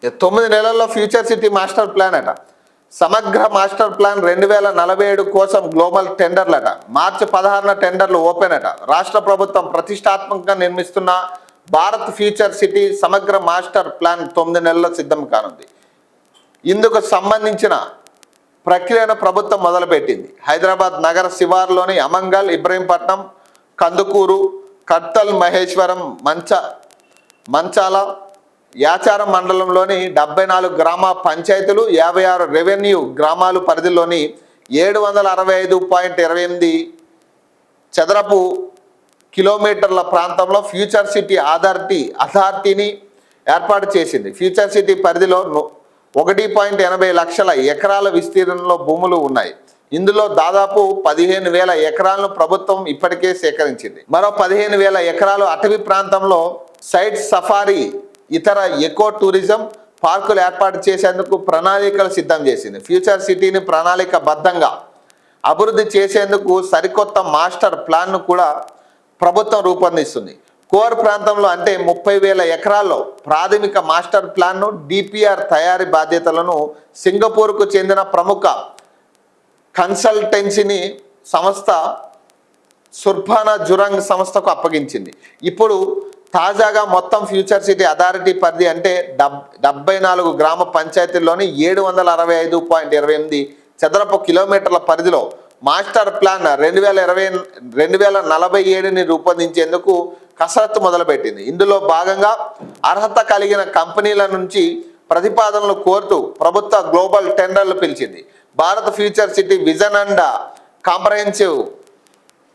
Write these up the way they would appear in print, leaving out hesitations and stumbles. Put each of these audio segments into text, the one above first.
9 నెలల్లో future city master plan అట. సమగ్ర మాస్టర్ ప్లాన్ 2047 కోసం గ్లోబల్ టెండర్లట. మార్చి 16న టెండర్లు ఓపెన్ అట. రాష్ట్ర ప్రభుత్వం ప్రతిష్టాత్మకంగా నిర్మిస్తున్న భారత్ ఫ్యూచర్ సిటీ సమగ్ర మాస్టర్ ప్లాన్ 9 నెలల్లో సిద్ధం కానుంది. ఇందుకు సంబంధించిన ప్రక్రియను ప్రభుత్వం మొదలుపెట్టింది. హైదరాబాద్ నగర శివారులోని అమంగల్, ఇబ్రహీంపట్నం, కందుకూరు, కట్టల్, మహేశ్వరం, మంచాల, యాచారం మండలంలోని 74 గ్రామ పంచాయతీలు, 56 రెవెన్యూ గ్రామాలు పరిధిలోని 765.28 చదరపు కిలోమీటర్ల ప్రాంతంలో ఫ్యూచర్ సిటీ అథారిటీని ఏర్పాటు చేసింది. ఫ్యూచర్ సిటీ పరిధిలో 1.80 లక్షల ఎకరాల విస్తీర్ణంలో భూములు ఉన్నాయి. ఇందులో దాదాపు 15,000 ఎకరాలను ప్రభుత్వం ఇప్పటికే సేకరించింది. మరో 15,000 ఎకరాలు అటవీ ప్రాంతంలో సైట్ సఫారీ, ఇతర ఎకో టూరిజం పార్కులు ఏర్పాటు చేసేందుకు ప్రణాళికలు సిద్ధం చేసింది. ఫ్యూచర్ సిటీని ప్రణాళికబద్ధంగా అభివృద్ధి చేసేందుకు సరికొత్త మాస్టర్ ప్లాన్ను కూడా ప్రభుత్వం రూపొందిస్తుంది. కోర్ ప్రాంతంలో అంటే 30,000 ఎకరాల్లో ప్రాథమిక మాస్టర్ ప్లాన్ను, డిపిఆర్ తయారీ బాధ్యతలను సింగపూర్కు చెందిన ప్రముఖ కన్సల్టెన్సీని సంస్థ సుర్ఫానా జురాంగ్ సంస్థకు అప్పగించింది. ఇప్పుడు తాజాగా మొత్తం ఫ్యూచర్ సిటీ అథారిటీ పరిధి అంటే 74 గ్రామ పంచాయతీల్లోని 765.28 చదరపు కిలోమీటర్ల పరిధిలో మాస్టర్ ప్లాన్ 2047ని రూపొందించేందుకు కసరత్తు మొదలుపెట్టింది. ఇందులో భాగంగా అర్హత కలిగిన కంపెనీల నుంచి ప్రతిపాదనలు కోరుతూ ప్రభుత్వ గ్లోబల్ టెండర్లు పిలిచింది. Bharat future city vision and comprehensive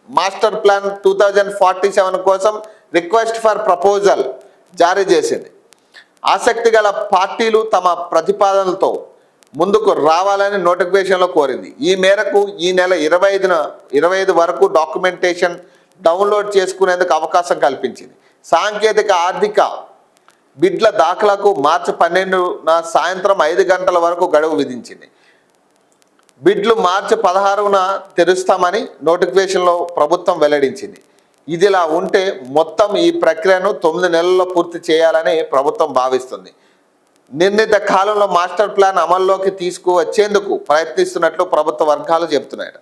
master plan 2047 కోసం రిక్వెస్ట్ ఫర్ ప్రపోజల్ జారీ చేసింది. ఆసక్తి గల పార్టీలు తమ ప్రతిపాదనలతో ముందుకు రావాలని నోటిఫికేషన్లో కోరింది. ఈ మేరకు ఈ నెల 25 వరకు డాక్యుమెంటేషన్ డౌన్లోడ్ చేసుకునేందుకు అవకాశం కల్పించింది. సాంకేతిక ఆర్థిక బిడ్ల దాఖలకు మార్చి 12న సాయంత్రం 5 గంటల వరకు గడువు విధించింది. బిడ్లు మార్చి 16న తెరుస్తామని నోటిఫికేషన్లో ప్రభుత్వం వెల్లడించింది. ఇదిలా ఉంటే మొత్తం ఈ ప్రక్రియను 9 నెలల్లో పూర్తి చేయాలని ప్రభుత్వం భావిస్తుంది. నిర్ణీత కాలంలో మాస్టర్ ప్లాన్ అమల్లోకి తీసుకువచ్చేందుకు ప్రయత్నిస్తున్నట్లు ప్రభుత్వ వర్గాలు చెబుతున్నాయి.